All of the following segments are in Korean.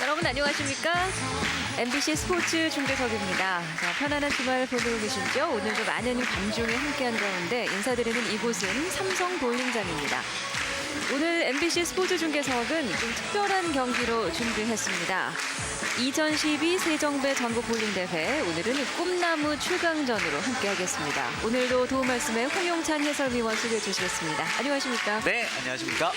여러분 안녕하십니까? MBC 스포츠 중계석입니다. 자, 편안한 주말 보내고 계신죠? 오늘도 많은 관중이 함께한 가운데 인사드리는 이곳은 삼성 볼링장입니다. 오늘 MBC 스포츠 중계석은 좀 특별한 경기로 준비했습니다. 2012 세정배 전국 볼링대회, 오늘은 꿈나무 출강전으로 함께하겠습니다. 오늘도 도움 말씀에 홍용찬 해설위원 소개해 주시겠습니다. 안녕하십니까? 네, 안녕하십니까?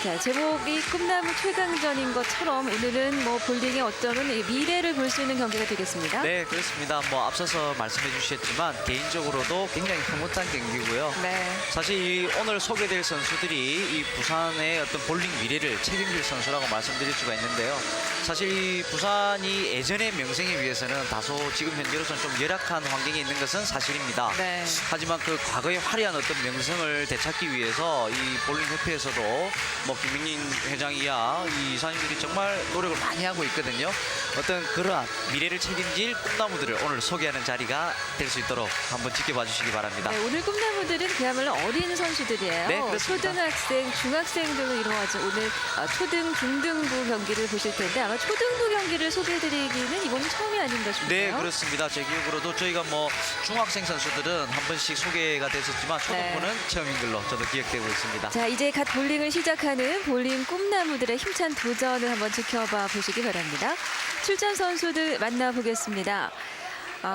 자, 제목이 꿈나무 최강전인 것처럼 오늘은 뭐 볼링의 어쩌면 미래를 볼 수 있는 경기가 되겠습니다. 네, 그렇습니다. 뭐 앞서서 말씀해 주셨지만 개인적으로도 굉장히 흐뭇한 경기고요. 네. 사실 이 오늘 소개될 선수들이 이 부산의 어떤 볼링 미래를 책임질 선수라고 말씀드릴 수가 있는데요. 사실 이 부산이 예전의 명성에 비해서는 다소 지금 현재로서는 좀 열악한 환경에 있는 것은 사실입니다. 네. 하지만 그 과거의 화려한 어떤 명성을 되찾기 위해서 이 볼링협회에서도 뭐 김민인 회장이야 이 이사님들이 정말 노력을 많이 하고 있거든요. 어떤 그러한 미래를 책임질 꿈나무들을 오늘 소개하는 자리가 될 수 있도록 한번 지켜봐 주시기 바랍니다. 네, 오늘 꿈나무들은 그야말로 어린 선수들이에요. 네, 그렇습니다. 초등학생, 중학생 등으로 이루어진 오늘 초등, 중등부 경기를 보실 텐데 아마 초등부 경기를 소개해드리기는 이번이 처음이 아닌가 싶네요. 네, 그렇습니다. 제 기억으로도 저희가 뭐 중학생 선수들은 한 번씩 소개가 됐었지만 초등부는 네. 처음인 걸로 저도 기억되고 있습니다. 자, 이제 갓 볼링을 시작하는 볼링 꿈나무들의 힘찬 도전을 한번 지켜봐 보시기 바랍니다. 출전 선수들 만나보겠습니다.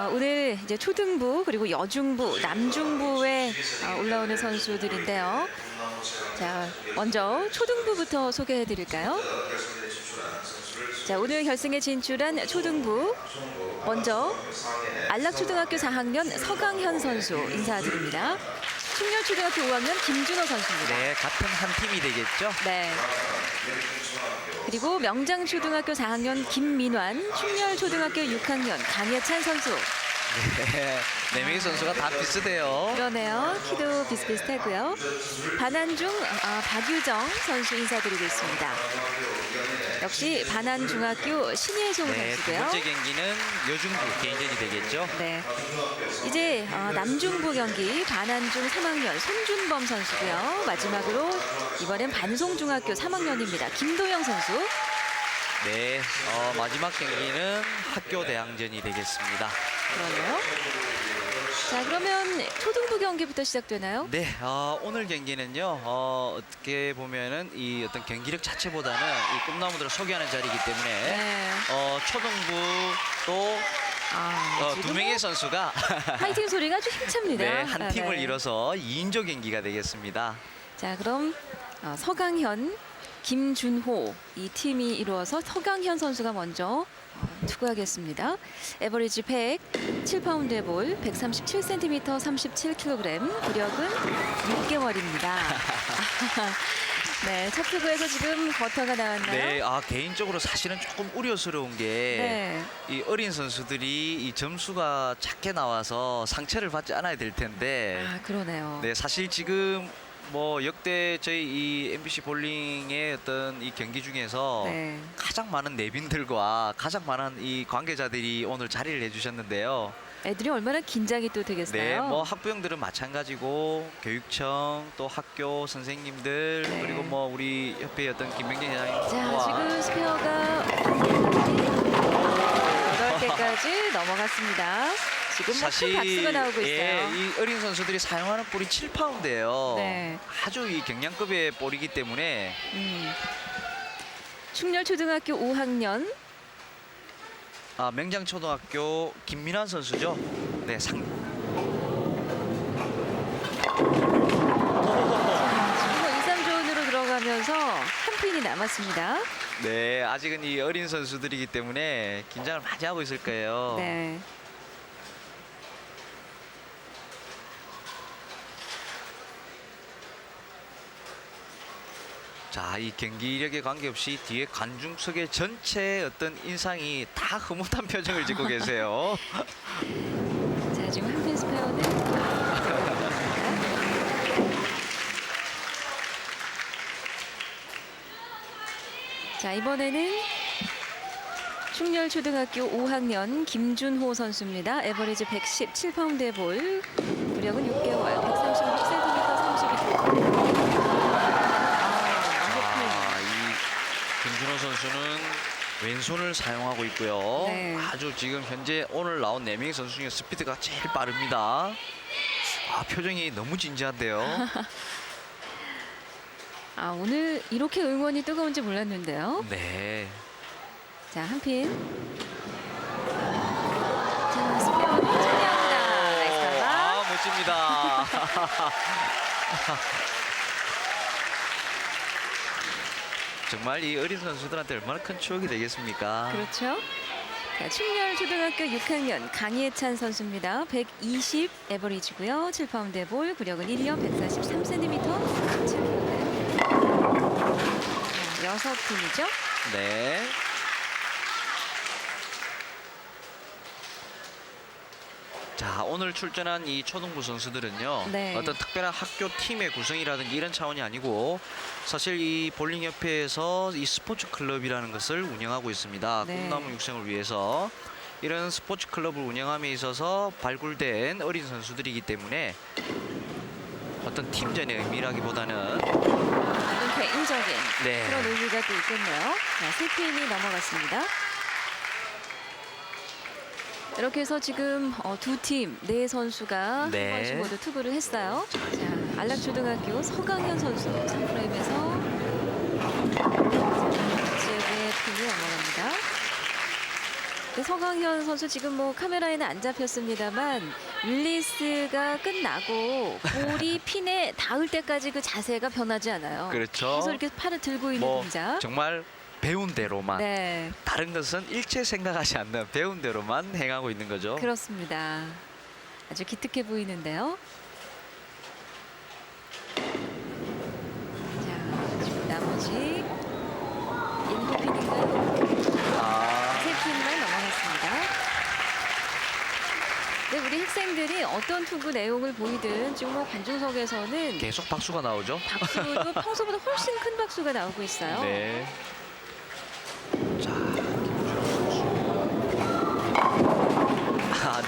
오늘 이제 초등부 그리고 여중부, 남중부에 올라오는 선수들인데요. 자, 먼저 초등부부터 소개해 드릴까요? 자, 오늘 결승에 진출한 초등부 먼저 안락초등학교 4학년 서강현 선수 인사드립니다. 충렬초등학교 5학년 김준호 선수입니다. 네, 같은 한 팀이 되겠죠? 네. 그리고 명장초등학교 4학년 김민환, 충렬초등학교 6학년 강예찬 선수. 네, 네 명의 선수가 다 비슷해요. 그러네요. 키도 비슷비슷하고요. 반안중 박유정 선수 인사드리고 있습니다. 역시 반안중학교 신예송 네, 두 선수고요. 번째 경기는 여중부 개인전이 되겠죠. 네. 이제 남중부 경기 반안중 3학년 손준범 선수고요. 마지막으로 이번엔 반송중학교 3학년입니다. 김도영 선수. 네, 마지막 경기는 학교 대항전이 되겠습니다. 그러네요. 자, 그러면 초등부 경기부터 시작되나요? 네, 오늘 경기는요, 어떻게 보면은 이 어떤 경기력 자체보다는 이 꿈나무들을 소개하는 자리이기 때문에 네. 초등부 또 두 지금 명의 선수가 파이팅 소리가 아주 힘찹니다. 네, 한 팀을 네. 이뤄서 2인조 경기가 되겠습니다. 자, 그럼 서강현, 김준호 이 팀이 이루어서 서강현 선수가 먼저 투구하겠습니다. 에버리지 100, 7파운드의 볼, 137cm, 37kg, 구력은 6개월입니다. 네, 첫 투구에서 지금 버터가 나왔나요? 네, 개인적으로 사실은 조금 우려스러운 게 이 어린 선수들이 이 점수가 작게 나와서 상처를 받지 않아야 될 텐데 그러네요. 네, 사실 지금 뭐 역대 저희 이 MBC 볼링의 어떤 이 경기 중에서 네. 가장 많은 내빈들과 가장 많은 이 관계자들이 오늘 자리를 해주셨는데요. 애들이 얼마나 긴장이 또 되겠어요? 네, 뭐 학부형들은 마찬가지고 교육청 또 학교 선생님들 네. 그리고 뭐 우리 협회 어떤 김명진 자, 회장님과 지금 스페어가 8개까지 넘어갔습니다. 지금 뭐 큰 박수가 나오고 있어요. 이 어린 선수들이 사용하는 볼이 7파운드예요. 네. 아주 이 경량급의 볼이기 때문에 충렬초등학교 5학년 명장초등학교 김민환 선수죠. 네, 지금 2-3존으로 들어가면서 한 핀이 남았습니다. 네, 아직은 이 어린 선수들이기 때문에 긴장을 많이 하고 있을 거예요. 네. 자, 이 경기력에 관계없이 뒤에 관중석의 전체 어떤 인상이 다 흐뭇한 표정을 짓고 계세요. 자, 지금 한 핀 스페어는 자, 이번에는 충렬초등학교 5학년 김준호 선수입니다. 에버리지 110, 7파운드의 볼. 구력은 6개월, 136cm, 32kg. 이 김준호 선수는 왼손을 사용하고 있고요. 네. 아주 지금 현재 오늘 나온 4명의 선수 중에 스피드가 제일 빠릅니다. 표정이 너무 진지한데요. 오늘 이렇게 응원이 뜨거운지 몰랐는데요. 네. 자, 한 핀. 자, 스페어는 처리합니다. 나이스 카바. 멋집니다. 정말 이 어린 선수들한테 얼마나 큰 추억이 되겠습니까? 그렇죠. 자, 충렬초등학교 6학년 강예찬 선수입니다. 120 에버리지고요. 7파운드의 볼, 구력은 1년 143cm, 7kg. 자, 6핀이죠. 네. 자, 오늘 출전한 이 초등부 선수들은요. 네. 어떤 특별한 학교 팀의 구성이라든지 이런 차원이 아니고 사실 이 볼링협회에서 이 스포츠 클럽이라는 것을 운영하고 있습니다. 네. 꿈나무 육성을 위해서 이런 스포츠 클럽을 운영함에 있어서 발굴된 어린 선수들이기 때문에 어떤 팀전의 의미라기보다는 어떤 개인적인 네. 그런 의미가 또 있겠네요. 자, 3핀이 넘어갔습니다. 이렇게 해서 지금 두 팀, 네 선수가 네. 한 번씩 모두 투구를 했어요. 자, 안락초등학교 서강현 선수 3프레임에서 지역의 핀이 넘어갑니다. 네, 서강현 선수 지금 뭐 카메라에는 안 잡혔습니다만 릴리스가 끝나고 볼이 핀에 닿을 때까지 그 자세가 변하지 않아요. 그렇죠. 계속 이렇게 팔을 들고 있는 뭐 동작. 정말 배운 대로만 네, 다른 것은 일체 생각하지 않는 배운 대로만 행하고 있는 거죠. 그렇습니다. 아주 기특해 보이는데요. 자, 지금 나머지 7핀인가요? 아, 3핀만 넘어갔습니다. 네, 우리 학생들이 어떤 투구 내용을 보이든 지금 뭐 관중석에서는 계속 박수가 나오죠. 박수도 평소보다 훨씬 큰 박수가 나오고 있어요. 네. 자,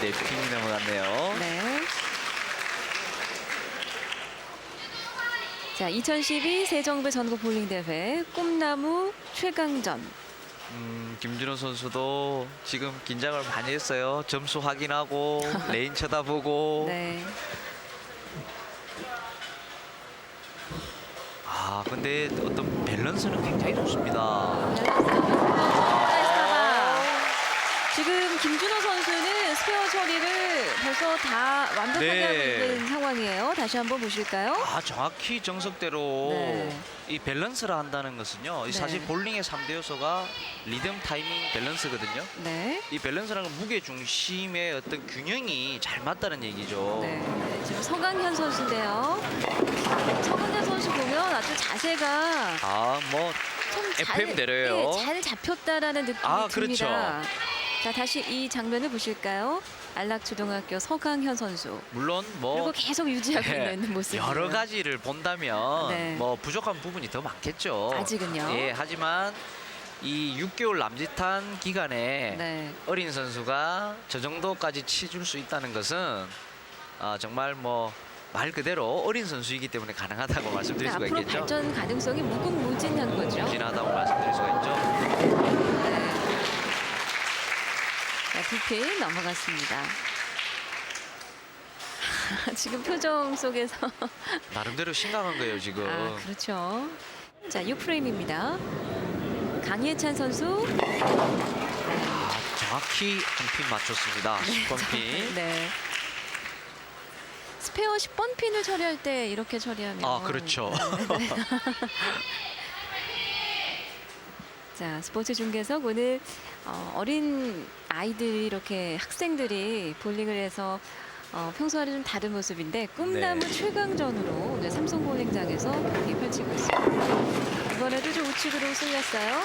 네 핀이 넘어갔네요. 네. 자, 2012 세정부 전국 볼링 대회 꿈나무 최강전. 김준호 선수도 지금 긴장을 많이 했어요. 점수 확인하고 레인 쳐다보고. 네. 근데 어떤 밸런스는 굉장히 좋습니다. 나이스 카바. 지금 김준호 선수는 스페어 처리를 벌써 다 완벽하게 네. 하고 있는 상황이에요. 다시 한번 보실까요? 정확히 정석대로 네. 이 밸런스를 한다는 것은요. 이 네. 사실 볼링의 3대 요소가 리듬, 타이밍, 밸런스거든요. 네. 이 밸런스라는 건 무게 중심의 어떤 균형이 잘 맞다는 얘기죠. 네. 지금 서강현 선수인데요. 서강현 선수 보면 아주 자세가 뭐 좀 FM 대로요. 네, 잘 잡혔다라는 느낌이 그렇죠. 듭니다. 자, 다시 이 장면을 보실까요? 안락초등학교 서강현 선수. 물론 그리고 계속 유지하고 네, 있는 모습. 여러 가지를 본다면 네. 뭐 부족한 부분이 더 많겠죠. 아직은요. 예, 하지만 이 6개월 남짓한 기간에 네. 어린 선수가 저 정도까지 치줄 수 있다는 것은 정말 뭐 말 그대로 어린 선수이기 때문에 가능하다고 말씀드릴 수가 앞으로 있겠죠. 발전 가능성이 무궁무진한 거죠. 무진하다고 말씀드릴 수가 있죠. 네. 자, 2핀 넘어갔습니다. 지금 표정 속에서 나름대로 심각한 거예요 지금. 그렇죠. 자, 6프레임입니다. 강예찬 선수. 정확히 한 핀 맞췄습니다. 10번 핀. 네. 스페어 10번 핀을 처리할 때 이렇게 처리하면 그렇죠. 네. 자, 스포츠 중계석 오늘 어린 아이들이 이렇게 학생들이 볼링을 해서 평소와는 좀 다른 모습인데 꿈나무 네. 최강전으로 오늘 삼성 볼링장에서 경기 펼치고 있습니다. 이번에도 좀 우측으로 쏠렸어요.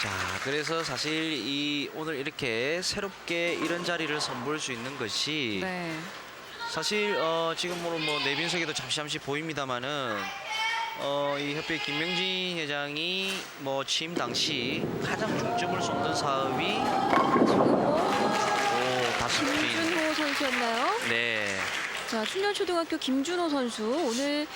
자, 그래서 사실 이 오늘 이렇게 새롭게 이런 자리를 선보일 수 있는 것이 네. 사실 지금 뭐 내빈석에도 잠시 보입니다만은 이 협회 김명진 회장이 뭐 취임 당시 가장 중점을 쏟는 사업이 지금 다섯 핀. 김준호 선수였나요? 네. 자, 충렬초등학교 김준호 선수 오늘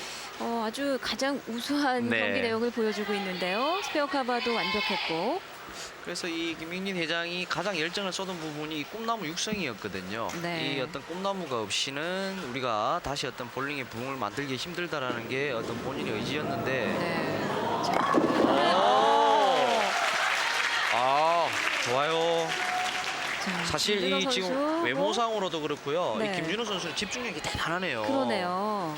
아주 가장 우수한 네. 경기 내용을 보여주고 있는데요. 스페어 카바도 완벽했고. 그래서 이 김명진 회장이 가장 열정을 쏟은 부분이 이 꿈나무 육성이었거든요. 네. 이 어떤 꿈나무가 없이는 우리가 다시 어떤 볼링의 붐을 만들기 힘들다라는 게 어떤 본인의 의지였는데. 네. 자, 좋아요. 자, 사실 김준호 이 선수. 지금 외모상으로도 그렇고요. 네. 이 김준호 선수는 집중력이 대단하네요. 그러네요.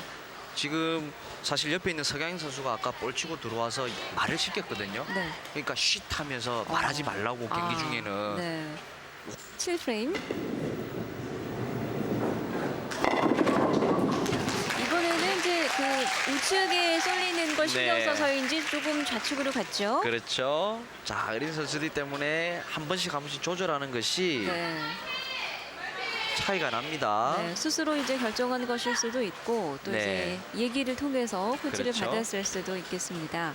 지금 사실 옆에 있는 서강인 선수가 아까 볼 치고 들어와서 말을 시켰거든요. 네. 그러니까 쉿 하면서 말하지 말라고 경기 중에는. 네. 7프레임. 이번에는 이제 그 우측에 쏠리는 걸 신경 네. 써서인지 조금 좌측으로 갔죠. 그렇죠. 자, 어린 선수들 때문에 한 번씩 조절하는 것이 네. 차이가 납니다. 네, 스스로 이제 결정한 것일 수도 있고 또 네. 이제 얘기를 통해서 코치를 그렇죠. 받았을 수도 있겠습니다.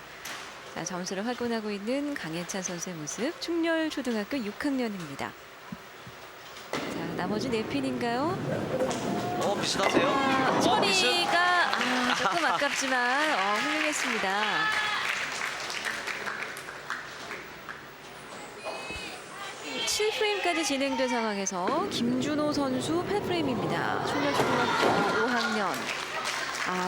자, 점수를 확인하고 있는 강예찬 선수의 모습. 충렬초등학교 6학년입니다. 자, 나머지 4핀인가요? 비슷하세요? 처리가 조금 아깝지만 훌륭했습니다. 칠 7프레임까지 진행된 상황에서 김준호 선수 8프레임입니다. 충렬초등학교 5학년.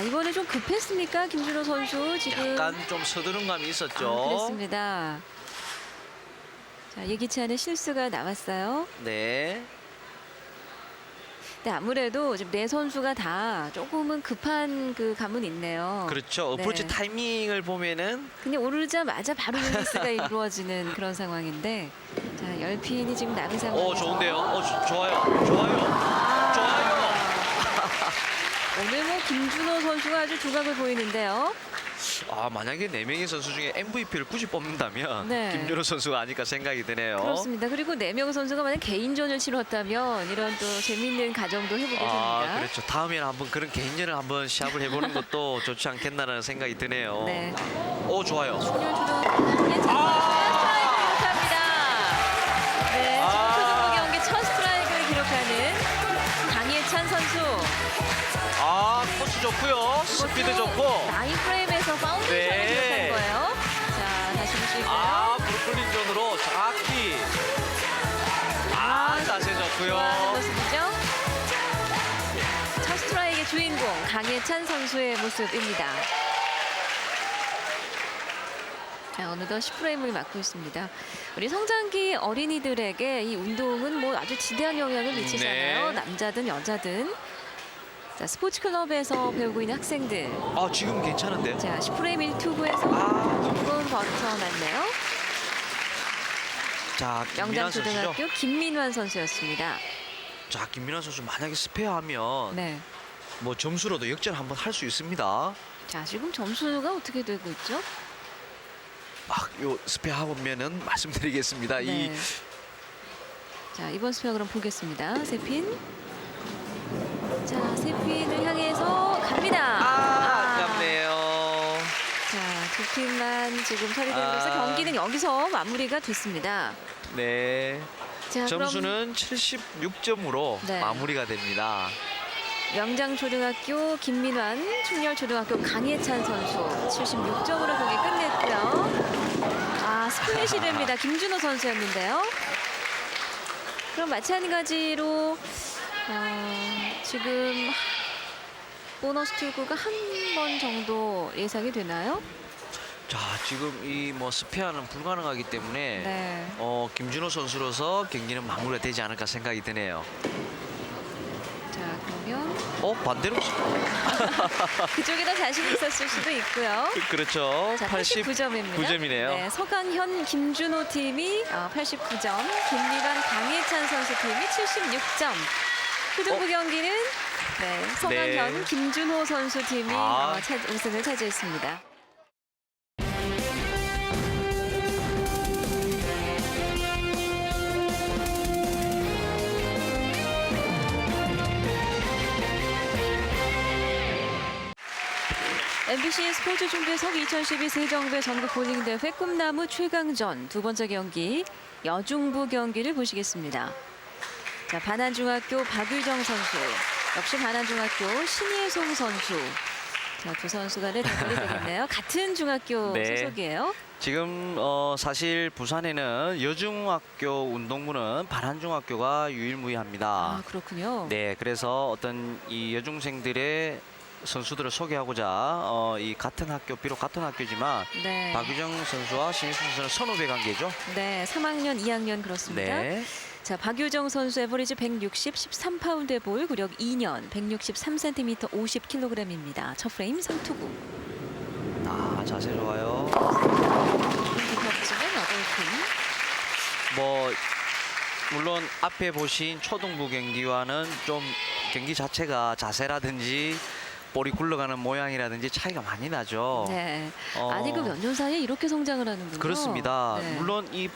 이번에 좀 급했습니까? 김준호 선수 지금. 약간 좀 서두른 감이 있었죠. 그렇습니다. 자, 예기치 않은 실수가 나왔어요. 네. 근데 아무래도 지금 네 선수가 다 조금은 급한 그 감은 있네요. 그렇죠. 어프로치 네. 타이밍을 보면은 근데 오르자마자 바로 릴리스가 이루어지는 그런 상황인데, 자, 10핀이 지금 남은 상황에서. 좋은데요. 좋아요. 좋아요. 오늘 뭐 김준호 선수가 아주 두각을 보이는데요. 만약에 4명의 선수 중에 MVP를 굳이 뽑는다면 네. 김준호 선수가 아닐까 생각이 드네요. 그렇습니다. 그리고 4명 선수가 만약 개인전을 치렀다면 이런 또 재밌는 가정도 해보게 됩니다. 그렇죠. 다음에는 한번 그런 개인전을 한번 시합을 해보는 것도 좋지 않겠나라는 생각이 드네요. 네. 좋아요. 충렬초등학교 스트라이크를 기록합니다. 네, 지금 초등부 경기 첫 스트라이크를 기록하는 강예찬 선수. 코스 좋고요. 스피드 좋고. 9프레임에서 파운데이션을 네. 기록한 거예요. 자, 다시 보실까요? 브루클린 존으로 정확히. 자세 좋아하는 좋고요. 모습이죠. 첫 스트라이크의 주인공 강예찬 선수의 모습입니다. 자, 어느덧 10프레임을 맡고 있습니다. 우리 성장기 어린이들에게 이 운동은 뭐 아주 지대한 영향을 미치잖아요. 네. 남자든 여자든. 자, 스포츠 클럽에서 배우고 있는 학생들. 지금 괜찮은데요? 자, 10프레임 1투구에서 조금 벗어났네요. 자, 김민환 선수죠. 영장초등학교 김민환 선수였습니다. 자, 김민환 선수 만약에 스페어하면 네. 뭐 점수로도 역전 한번 할 수 있습니다. 자, 지금 점수가 어떻게 되고 있죠? 요 스페어하면은 말씀드리겠습니다. 네. 자, 이번 스페어 그럼 보겠습니다. 세 핀. 자, 세 핀을 향해서 갑니다. 아깝네요. 자, 두 핀만 지금 처리되면서 경기는 여기서 마무리가 됐습니다. 네. 자, 점수는 76점으로 네. 마무리가 됩니다. 영장초등학교 김민환, 충렬초등학교 강예찬 선수 76점으로 경기 끝냈고요. 스플릿이 됩니다. 김준호 선수였는데요. 그럼 마찬가지로 지금 보너스 투구가 한 번 정도 예상이 되나요? 자, 지금 이 뭐 스페어는 불가능하기 때문에 네. 김준호 선수로서 경기는 마무리가 되지 않을까 생각이 드네요. 자, 그러면 반대로 그쪽에 더 자신 있었을 수도 있고요. 그렇죠. 자, 89점입니다. 89점이네요. 네, 서강현, 김준호 팀이 89점, 김미반, 강예찬 선수 팀이 76점. 초등부 경기는 서강현, 네. 김준호 선수 팀이 우승을 차지했습니다. MBC 스포츠 중계석 2012 세종배 전국 볼링대회 꿈나무 최강전 두 번째 경기 여중부 경기를 보시겠습니다. 자, 반안중학교 박유정 선수, 역시 반안중학교 신예송 선수. 자, 두 선수 간의 대결이 되겠네요. 같은 중학교 네. 소속이에요. 지금 사실 부산에는 여중학교 운동부는 반안중학교가 유일무이합니다. 아, 그렇군요. 네, 그래서 어떤 이 여중생들의 선수들을 소개하고자 이 같은 학교, 비록 같은 학교지만 네. 박유정 선수와 신희수 선수는 선후배 관계죠. 네, 3학년, 2학년 그렇습니다. 네. 자, 박유정 선수 에버리지 160, 13파운드의 볼, 구력 2년, 163cm, 50kg입니다. 첫 프레임 상투구. 아, 자세 좋아요. 겹치는 어덜픈. 뭐 물론 앞에 보신 초등부 경기와는 좀 경기 자체가 자세라든지 볼이 굴러가는 모양이라든지 차이가 많이 나죠. 네. 아니 그 몇 년 사이에 이렇게 성장을 하는군요. 그렇습니다. 네. 물론 이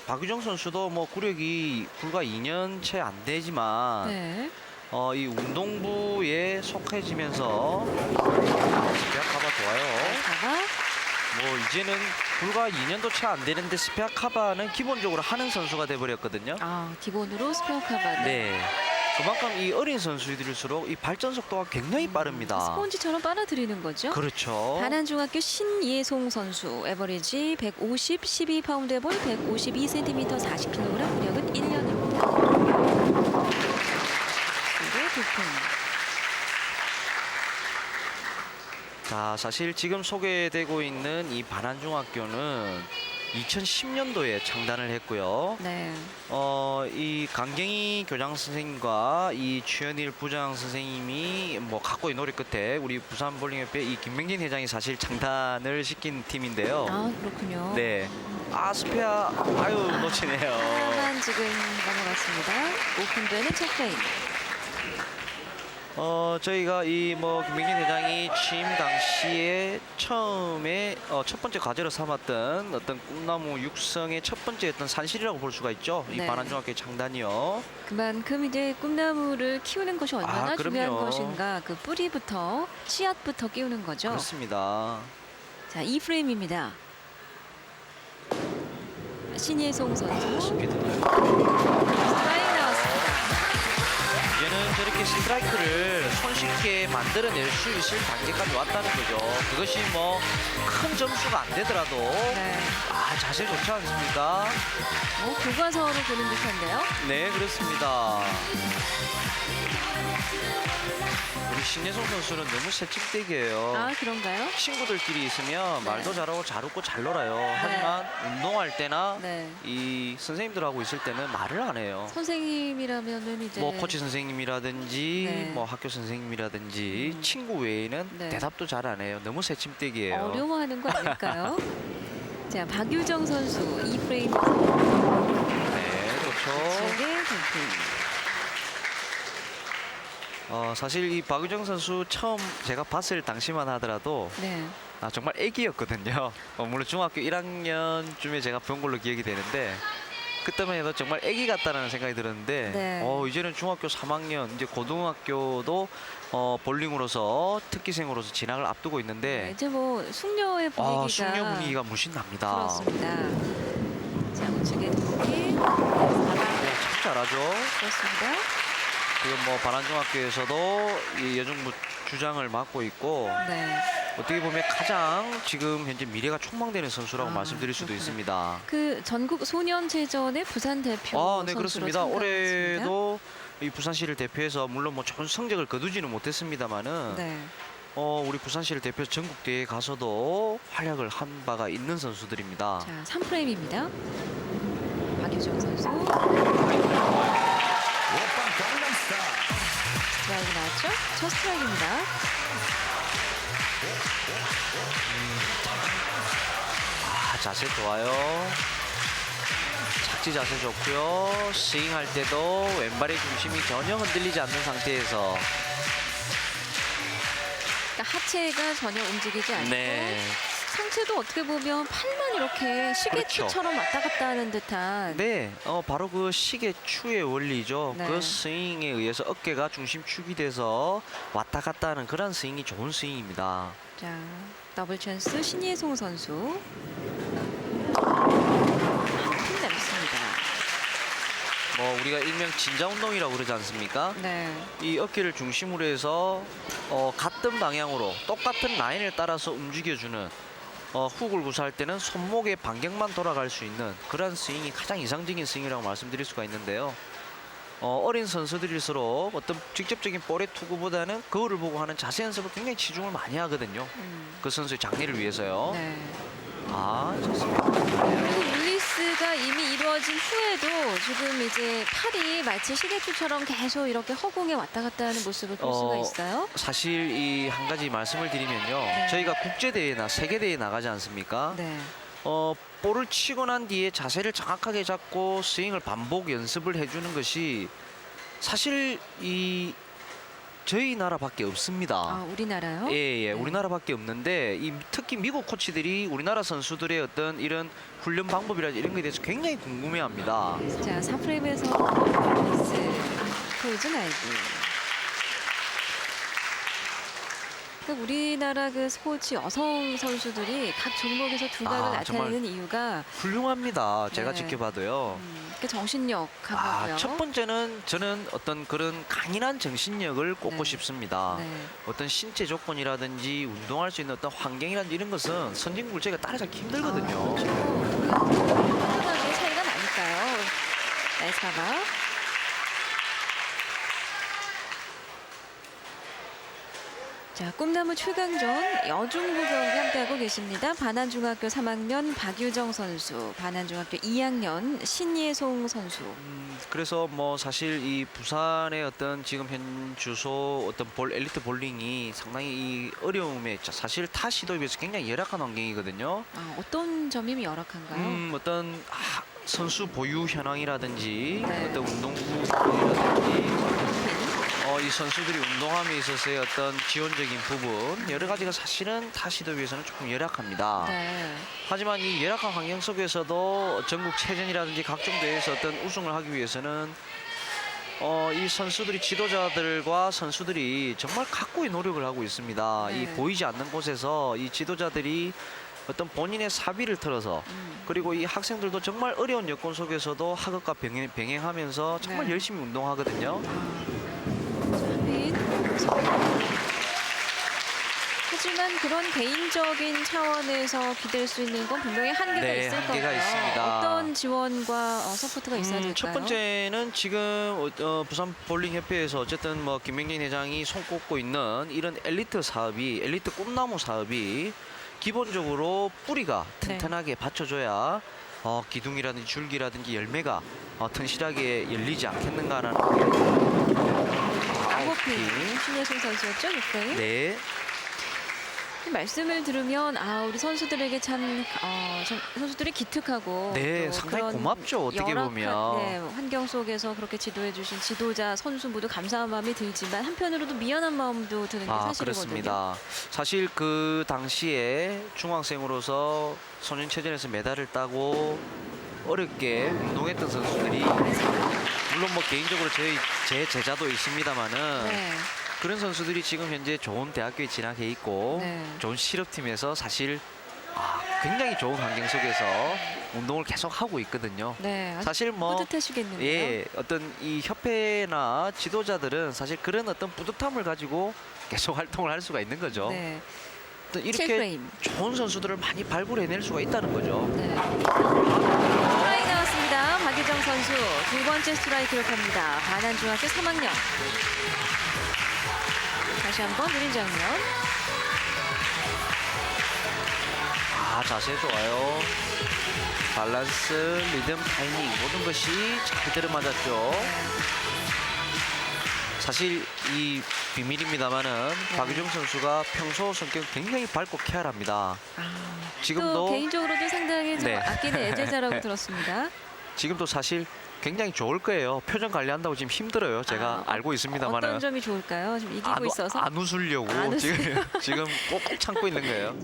박유정 선수도 뭐 구력이 불과 2년 채 안 되지만 네. 이 운동부에 속해지면서 스피아카바 좋아요. 가가 뭐 이제는 불과 2년도 채 안 되는데 스피아카바는 기본적으로 하는 선수가 돼버렸거든요. 기본으로 스페어카바. 네. 그만큼 이 어린 선수들일수록 이 발전 속도가 굉장히 빠릅니다. 스폰지처럼 빨아들이는 거죠. 그렇죠. 반안중학교 신예송 선수 에버리지 150, 12파운드의 볼, 152cm, 40kg, 구력은 1년입니다. 이게 두 분. 자, 사실 지금 소개되고 있는 이 반안중학교는 2010년도에 창단을 했고요. 네. 이 강경희 교장 선생님과 이 최현일 부장 선생님이 뭐 각고의 노력 끝에 우리 부산 볼링협회 이 김명진 회장이 사실 창단을 시킨 팀인데요. 그렇군요. 네. 스페아 아유 놓치네요. 하나만 지금 넘어갔습니다. 오픈되는 첫 프레임. 저희가 이 뭐 김명진 회장이 취임 당시에 처음에 첫 번째 과제로 삼았던 어떤 꿈나무 육성의 첫 번째 어떤 산실이라고 볼 수가 있죠. 이 네. 반안중학교의 창단이요. 그만큼 이제 꿈나무를 키우는 것이 얼마나 중요한 그럼요. 것인가, 그 뿌리부터 씨앗부터 끼우는 거죠. 그렇습니다. 자, 2프레임입니다. 신예송 선수 스피드. 스트라이크 나왔습니다. 이제는 저렇게 스트라이크를 손쉽게 만들어낼 수 있을 단계까지 왔다는 거죠. 그것이 뭐 큰 점수가 안 되더라도 네. 자세 좋지 않습니까? 교과서로 보는 듯한데요. 네, 그렇습니다. 우리 신예송 선수는 너무 새침대기예요. 그런가요? 친구들끼리 있으면 네. 말도 잘하고 잘 웃고 잘 놀아요. 하지만 운동할 때나 네. 이 선생님들하고 있을 때는 말을 안 해요. 선생님이라면은 이제 뭐 코치 선생님이라든지 네. 뭐 학교 선생님이라든지 친구 외에는 네. 대답도 잘 안 해요. 너무 새침대기예요. 어려워하는 거 아닐까요? 자, 박유정 선수 2프레임 네, 좋죠. 쪽에 득점. 사실 이 박유정 선수 처음 제가 봤을 당시만 하더라도 네. 정말 애기였거든요. 물론 중학교 1학년쯤에 제가 본 걸로 기억이 되는데 그때만 해도 정말 애기 같다는 생각이 들었는데 네. 이제는 중학교 3학년 이제 고등학교도 볼링으로서 특기생으로서 진학을 앞두고 있는데 이제 뭐 숙녀의 분위기가 숙녀 분위기가 무신 납니다. 그렇습니다. 자, 우측에 동기 참 잘하죠. 그렇습니다. 지금 뭐 반안중학교에서도 이 여중부 주장을 맡고 있고 네. 어떻게 보면 가장 지금 현재 미래가 촉망되는 선수라고 말씀드릴 수도 그렇구나. 있습니다. 그 전국 소년체전의 부산 대표 네, 선수로 그렇습니다. 참가했습니다. 올해도 이 부산시를 대표해서 물론 뭐 좋은 성적을 거두지는 못했습니다만은 네. 우리 부산시를 대표해서 전국 대회에 가서도 활약을 한 바가 있는 선수들입니다. 자, 3프레임입니다. 박유정 선수. 스트라이크 나왔죠? 첫 스트라이크입니다. 자세 좋아요. 착지 자세 좋고요. 스윙할 때도 왼발의 중심이 전혀 흔들리지 않는 상태에서 그러니까 하체가 전혀 움직이지 않고 네. 상체도 어떻게 보면 팔만 이렇게 시계추처럼 왔다 갔다 하는 듯한. 네, 바로 그 시계추의 원리죠. 네. 그 스윙에 의해서 어깨가 중심축이 돼서 왔다 갔다 하는 그런 스윙이 좋은 스윙입니다. 자, 더블 찬스 신예송 선수. 힘내습니다. 뭐 우리가 일명 진자 운동이라고 그러지 않습니까? 네. 이 어깨를 중심으로 해서 같은 방향으로 똑같은 라인을 따라서 움직여주는 훅을 구사할 때는 손목의 반경만 돌아갈 수 있는 그런 스윙이 가장 이상적인 스윙이라고 말씀드릴 수가 있는데요. 어린 선수들일수록 어떤 직접적인 볼의 투구보다는 거울을 보고 하는 자세 연습을 굉장히 치중을 많이 하거든요. 그 선수의 장래를 위해서요. 네. 아, 좋습니다. 그리고 릴리스가 이미 이루어진 후에도 지금 이제 팔이 마치 시계추처럼 계속 이렇게 허공에 왔다 갔다 하는 모습을 볼 수가 있어요. 사실 이 한 가지 말씀을 드리면요. 네. 저희가 국제대회나 세계대회에 나가지 않습니까? 네. 볼을 치고 난 뒤에 자세를 정확하게 잡고 스윙을 반복 연습을 해주는 것이 사실 저희 나라밖에 없습니다. 아, 우리나라요? 예, 네. 우리나라밖에 없는데 특히 미국 코치들이 우리나라 선수들의 어떤 이런 훈련 방법이라든지 이런 것에 대해서 굉장히 궁금해합니다. 자, 4프레임에서 포이즌 아이브. 그러니까 우리나라 그 스포츠 여성 선수들이 각 종목에서 두각을 정말 나타내는 이유가 훌륭합니다. 제가 네. 지켜봐도요. 그 정신력 강하고요. 첫 번째는 저는 어떤 그런 강인한 정신력을 꼽고 네. 싶습니다. 네. 어떤 신체 조건이라든지 운동할 수 있는 어떤 환경이라든지 이런 것은 선진국을 저희가 따라잡기 힘들거든요. 엄청나게 차이가 나니까요. 나이스 가봐. 자, 꿈나무 최강전 여중부 경기 함께하고 계십니다. 반안중학교 3학년 박유정 선수, 반안중학교 2학년 신예송 선수. 그래서 뭐 사실 이 부산의 어떤 지금 현 주소 어떤 엘리트 볼링이 상당히 이 어려움에 사실 타 시도에 비해서 굉장히 열악한 환경이거든요. 아, 어떤 점이 열악한가요? 어떤 선수 보유 현황이라든지 네. 어떤 운동부라든지 이 선수들이 운동함에 있어서의 어떤 지원적인 부분 여러 가지가 사실은 타 시도에 비해서는 조금 열악합니다. 네. 하지만 이 열악한 환경 속에서도 전국 체전이라든지 각종 대회에서 어떤 우승을 하기 위해서는 이 선수들이 지도자들과 선수들이 정말 각고의 노력을 하고 있습니다. 네. 이 보이지 않는 곳에서 이 지도자들이 어떤 본인의 사비를 틀어서 그리고 이 학생들도 정말 어려운 여건 속에서도 학업과 병행하면서 정말 네. 열심히 운동하거든요. 하지만 그런 개인적인 차원에서 기댈 수 있는 건 분명히 한계가 네, 있을 한계가 거고요. 있습니다. 어떤 지원과 서포트가 있어야 될까요? 첫 번째는 지금 부산 볼링 협회에서 어쨌든 뭐 김명진 회장이 손꼽고 있는 이런 엘리트 사업이 엘리트 꿈나무 사업이 기본적으로 뿌리가 네. 튼튼하게 받쳐줘야 기둥이라든지 줄기라든지 열매가 튼실하게 열리지 않겠는가라는 양호피 신예송 선수였죠, 6대1. 네. 말씀을 들으면 우리 선수들에게 참 선수들이 기특하고 네, 또 상당히 그런 고맙죠, 어떻게 열악한, 보면. 네, 환경 속에서 그렇게 지도해 주신 지도자 선수 모두 감사한 마음이 들지만 한편으로도 미안한 마음도 드는 게 사실이거든요. 그렇습니다. 사실 그 당시에 중학생으로서 소년체전에서 메달을 따고 어렵게 운동했던 선수들이 물론 뭐 개인적으로 제 제자도 있습니다만은 네. 그런 선수들이 지금 현재 좋은 대학교에 진학해 있고 네. 좋은 실업팀에서 사실 굉장히 좋은 환경 속에서 운동을 계속 하고 있거든요. 네, 아주 사실 뭐 뿌듯하시겠는데요. 예, 어떤 이 협회나 지도자들은 사실 그런 어떤 뿌듯함을 가지고 계속 활동을 할 수가 있는 거죠. 네. 또 이렇게 7프레임. 좋은 선수들을 많이 발굴해낼 수가 있다는 거죠. 네. 스트라이크 나왔습니다. 박유정 선수 두 번째 스트라이크 기록합니다. 반안중학교 3학년. 다시 한번 느린 장면. 자세 좋아요. 밸런스, 리듬, 타이밍 모든 것이 잘 들어맞았죠. 사실 이 비밀입니다만은 박유정 선수가 평소 성격 굉장히 밝고 쾌활합니다. 지금도 또 개인적으로도 상당히 좀 네. 아끼는 애제자라고 들었습니다. 지금도 사실 굉장히 좋을 거예요. 표정 관리한다고 지금 힘들어요. 제가 알고 있습니다만은 어떤 점이 좋을까요? 지금 이기고 있어서. 안 웃으려고 안 지금 꼭 참고 있는 거예요.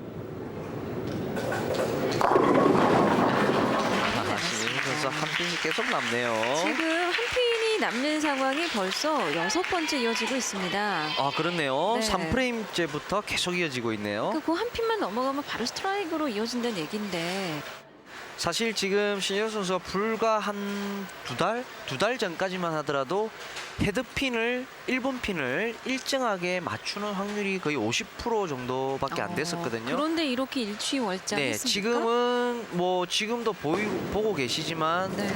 신혜성 선수 한 핀이 계속 남네요. 지금 한 핀이 남는 상황이 벌써 6번째 이어지고 있습니다. 아 그렇네요. 네. 3프레임째부터 계속 이어지고 있네요. 그 한 핀만 넘어가면 바로 스트라이크로 이어진다는 얘기인데. 사실 지금 신혜성 선수가 불과 한 두 달 전까지만 하더라도 헤드핀을 1번 핀을 일정하게 맞추는 확률이 거의 50% 정도밖에 안 됐었거든요. 그런데 이렇게 일취월장했습니까? 네, 지금은 뭐 지금도 보고 계시지만 네.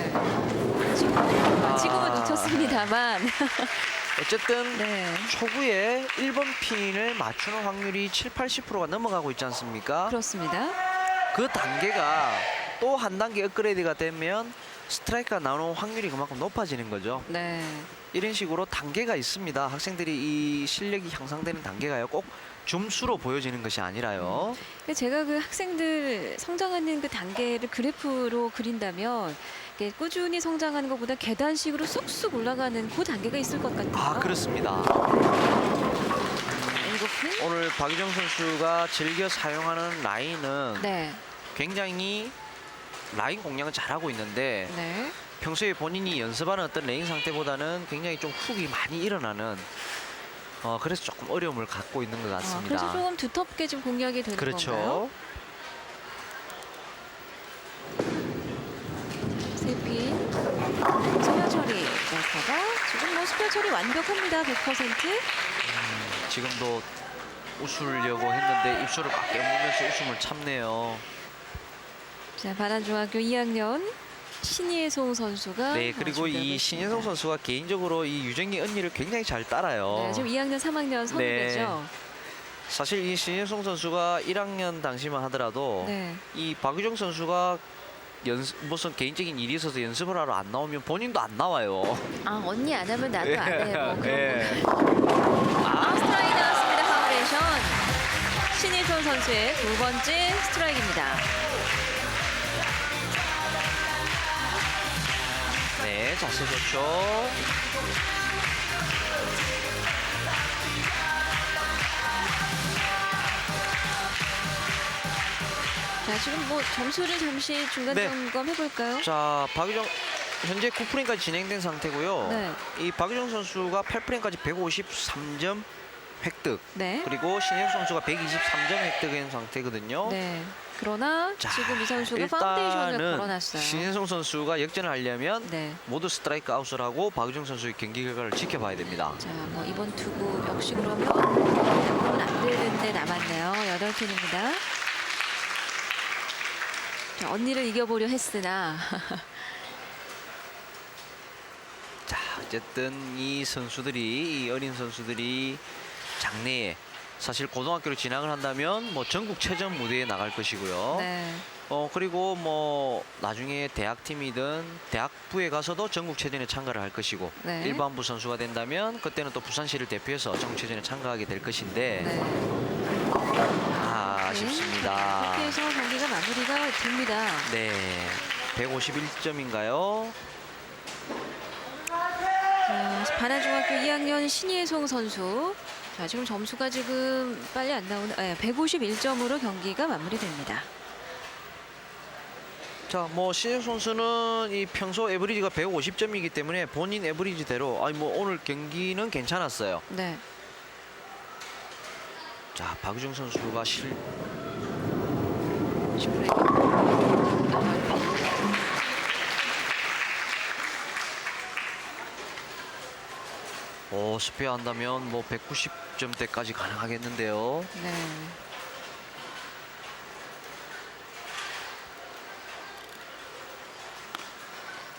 지금은 놓쳤습니다만. 어쨌든 네. 초구에 1번 핀을 맞추는 확률이 70-80%가 넘어가고 있지 않습니까? 그렇습니다. 그 단계가 또 한 단계 업그레이드가 되면 스트라이크가 나오는 확률이 그만큼 높아지는 거죠. 네. 이런 식으로 단계가 있습니다. 학생들이 이 실력이 향상되는 단계가요. 꼭 점수로 보여지는 것이 아니라요. 근데 제가 그 학생들 성장하는 그 단계를 그래프로 그린다면 이게 꾸준히 성장하는 것보다 계단식으로 쑥쑥 올라가는 그 단계가 있을 것 같아요. 아 그렇습니다. 7핀? 오늘 박유정 선수가 즐겨 사용하는 라인은 네. 굉장히 라인 공략을 잘하고 있는데 네. 평소에 본인이 연습하는 어떤 레인 상태보다는 굉장히 좀 훅이 많이 일어나는 그래서 조금 어려움을 갖고 있는 것 같습니다. 그래서 조금 두텁게 좀 공략이 되는 건가요? 그렇죠. 3핀. 스페어 처리. 넣다가 지금 뭐 스페어 처리 완벽합니다. 100%. 지금도 웃으려고 했는데 입술을 막 깨물면서 웃음을 참네요. 자, 반안중학교 2학년 신예송 선수가 네, 그리고 이 신혜성 선수가 개인적으로 이 유정희 언니를 굉장히 잘 따라요. 네, 지금 2학년, 3학년 선후배죠. 사실 이 신혜성 선수가 1학년 당시만 하더라도 네. 이 박유정 선수가 무슨 개인적인 일이 있어서 연습을 하러 안 나오면 본인도 안 나와요. 아, 언니 안 하면 나도 안 해요. 뭐 그런 예. 거. 아, 스트라이크 나왔습니다. 파울레이션. 신예송 선수의 두 번째 스트라이크입니다. 네, 자세 좋죠. 자, 지금 뭐 점수를 잠시 중간 네. 점검 해볼까요? 자, 박유정 현재 9프레임까지 진행된 상태고요. 네. 이 박유정 선수가 8프레임까지 153점 획득. 네. 그리고 신혜수 선수가 123점 획득한 상태거든요. 네. 그러나 자, 지금 이 선수가 파운데이션을 일단은 걸어놨어요. 신혜성 선수가 역전을 하려면 네. 모두 스트라이크 아웃을 하고 박유정 선수의 경기 결과를 지켜봐야 됩니다. 자, 뭐 이번 투구 역시 그러면 안 되는데 남았네요. 8핀입니다. 자, 언니를 이겨보려 했으나 자, 어쨌든 이 선수들이 이 어린 선수들이 장래에 사실 고등학교로 진학을 한다면 뭐 전국 체전 무대에 나갈 것이고요. 네. 그리고 뭐 나중에 대학팀이든 대학부에 가서도 전국체전에 참가를 할 것이고 네. 일반부 선수가 된다면 그때는 또 부산시를 대표해서 전국체전에 참가하게 될 것인데 네. 아쉽습니다. 이렇게 해서 경기가 마무리가 됩니다. 네, 151점인가요? 자, 반안중학교 2학년 신예송 선수. 자, 지금 점수가 지금 빨리 안 나오는 151점으로 경기가 마무리됩니다. 자, 뭐 신혜 선수는 이 평소 에버리지가 150점이기 때문에 본인 에버리지대로 뭐 오늘 경기는 괜찮았어요. 네. 자, 박유정 선수가 스페어 한다면 뭐 190점대까지 가능하겠는데요. 네.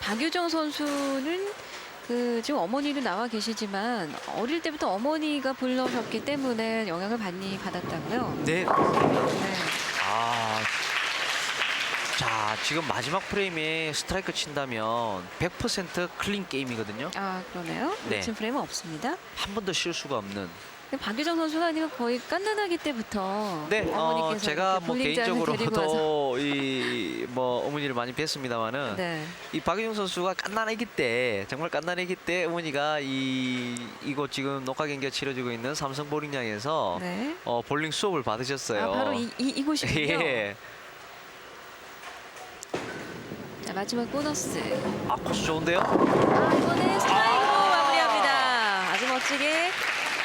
박유정 선수는 지금 어머니도 나와 계시지만 어릴 때부터 어머니가 불러셨기 때문에 영향을 많이 받았다고요. 네. 네. 자, 지금 마지막 프레임에 스트라이크 친다면 100% 클린 게임이거든요. 아, 그러네요. 네. 놓친 프레임은 없습니다. 한 번도 실수가 없는. 근데 박유정 선수가 아니라 거의 깐난아기 때부터 네, 어머니께서 제가 이렇게 뭐 볼링장을 데리고 와서 개인적으로도 이 뭐 어머니를 많이 뵀습니다만은 네. 이 박유정 선수가 깐난아기 때 정말 깐난아기 때 어머니가 이곳 지금 녹화 경기가 치러지고 있는 삼성 볼링장에서 네. 볼링 수업을 받으셨어요. 아, 바로 이곳이군요. 예. 마지막 보너스. 아, 코스 좋은데요? 이번에 스트라이크로 마무리합니다. 아주 멋지게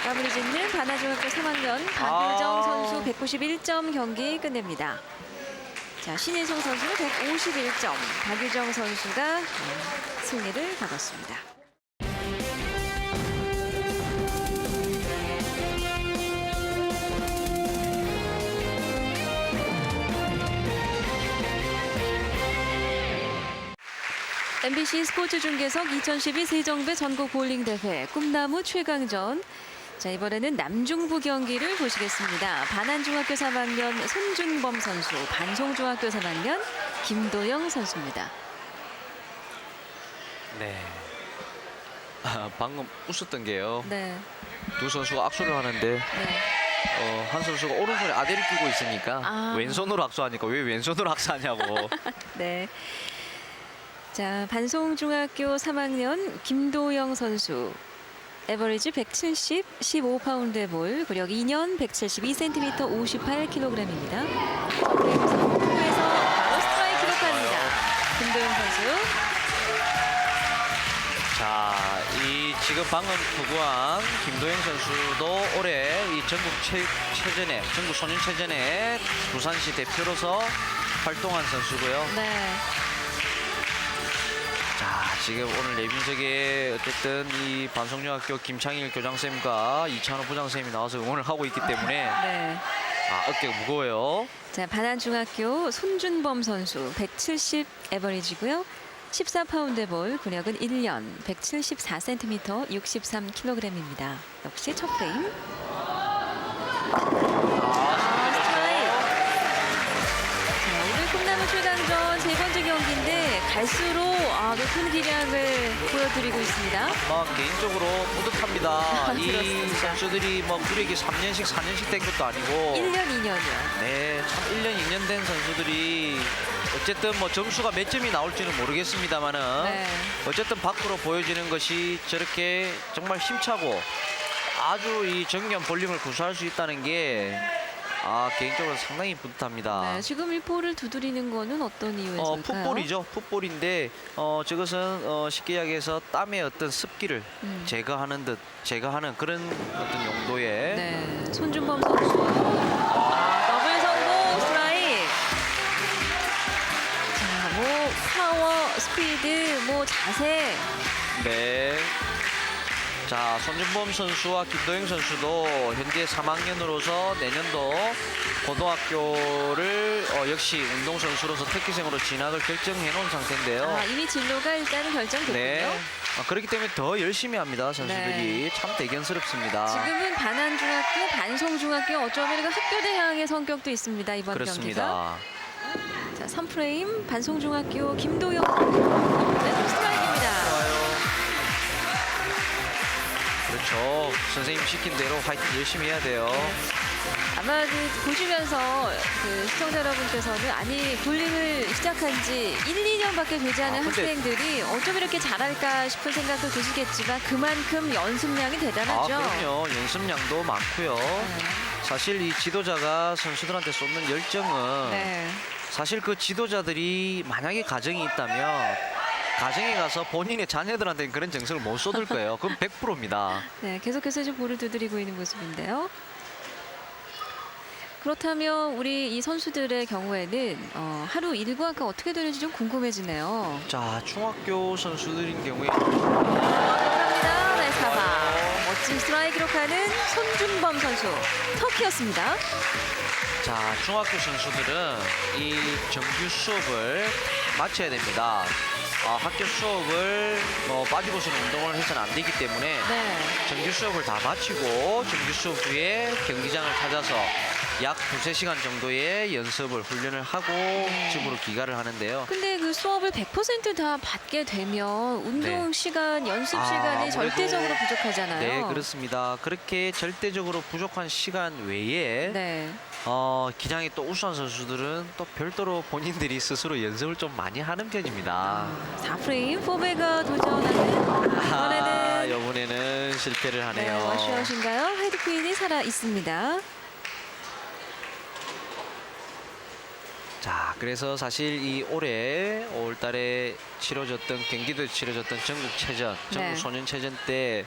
마무리 짓는 반야중학교 3학년 박유정 선수 191점 경기 끝냅니다. 자, 신인성 선수는 151점, 박유정 선수가 승리를 거뒀습니다. MBC 스포츠 중계석 2012 세종배 전국 볼링 대회 꿈나무 최강전. 자, 이번에는 남중부 경기를 보시겠습니다. 반안중학교 3학년 손준범 선수, 반송중학교 3학년 김도영 선수입니다. 네. 방금 웃었던 게요. 네. 두 선수가 악수를 하는데 네. 한 선수가 오른손에 아대를 끼고 있으니까 왼손으로 악수하니까 왜 왼손으로 악수하냐고. 네. 자, 반송중학교 3학년 김도영 선수. 에버리지 170, 15파운드의 볼, 구력 2년, 172cm, 58kg입니다. 후에서 바로 스트라이크 기록합니다. 김도영 선수. 자, 이 지금 방금 투구한 김도영 선수도 올해 이 체전에, 전국 소년체전에 부산시 대표로서 활동한 선수고요. 네. 자, 지금 오늘 내빈석에 어쨌든 이 반송중학교 김창일 교장쌤과 이찬호 부장쌤이 나와서 응원을 하고 있기 때문에 네. 어깨가 무거워요. 자, 반안중학교 손준범 선수 170 에버리지고요. 14파운드 볼, 근력은 1년, 174cm, 63kg입니다. 역시 첫 프레임. 스트라이크. 자, 오늘 꿈나무 최강전 세 번째 경기인데 갈수록 높은 기량을 보여드리고 있습니다. 개인적으로 뿌듯합니다. 이 그렇습니다. 선수들이 구력이 3년씩 4년씩 된 것도 아니고 1년, 2년이요. 네, 참 1년, 2년 된 선수들이 어쨌든 점수가 몇 점이 나올지는 모르겠습니다만은 네. 어쨌든 밖으로 보여지는 것이 저렇게 정말 힘차고 아주 이 정교한 볼링을 구사할 수 있다는 게 개인적으로 상당히 뿌듯합니다. 네, 지금 이 볼을 두드리는 거는 어떤 이유에서일까요? 풋볼이죠. 풋볼인데 저것은 쉽게 이야기해서 땀의 어떤 습기를 제거하는 그런 어떤 용도의 네, 손준범 선수. 더블 성공 스트라이크. 자, 파워, 스피드, 자세. 네. 자, 손준범 선수와 김도영 선수도 현재 3학년으로서 내년도 고등학교를 역시 운동선수로서 특기생으로 진학을 결정해 놓은 상태인데요. 이미 진로가 일단은 결정됐군요. 네. 그렇기 때문에 더 열심히 합니다. 선수들이. 참 대견스럽습니다. 지금은 반안중학교, 반송중학교 어쩌면 학교 대항의 성격도 있습니다. 이번 그렇습니다. 경기가. 자, 3프레임 반송중학교 김도영. 네, 스트라이크입니다. 그렇죠. 선생님 시킨 대로 화이팅 열심히 해야 돼요. 아마 보시면서 시청자 여러분께서는 볼링을 시작한 지 1, 2년밖에 되지 않은 학생들이 어쩜 이렇게 잘할까 싶은 생각도 드시겠지만 그만큼 연습량이 대단하죠. 그럼요. 연습량도 많고요. 사실 이 지도자가 선수들한테 쏟는 열정은 사실 그 지도자들이 만약에 가정이 있다면 가정에 가서 본인의 자녀들한테는 그런 정성을 못 쏟을 거예요. 그건 100%입니다. 네, 계속해서 지금 볼을 두드리고 있는 모습인데요. 그렇다면 우리 이 선수들의 경우에는 하루 일과가 어떻게 되는지 좀 궁금해지네요. 자, 중학교 선수들인 경우에 합니다. 네, 4바. 멋진 스트라이크 기록하는 손준범 선수. 터키였습니다. 자, 중학교 선수들은 이 정규 수업을 다 마쳐야 됩니다. 학교 수업을 빠지고서는 운동을 해서는 안 되기 때문에 정규 수업을 다 마치고 정규 수업 후에 경기장을 찾아서 약 2~3시간 정도의 연습을 훈련을 하고 집으로 귀가를 하는데요. 근데 그 수업을 100% 다 받게 되면 운동 시간, 연습 시간이 아무래도 절대적으로 부족하잖아요. 네, 그렇습니다. 그렇게 절대적으로 부족한 시간 외에 기량이 또 우수한 선수들은 또 별도로 본인들이 스스로 연습을 좀 많이 하는 편입니다. 4프레임 포베가 도전하는 이번에는 실패를 하네요. 워시아웃인가요? 헤드퀸이 살아 있습니다. 자, 그래서 사실 이 올해 5월달에 치러졌던 경기도에 치러졌던 전국체전, 네. 전국소년체전 때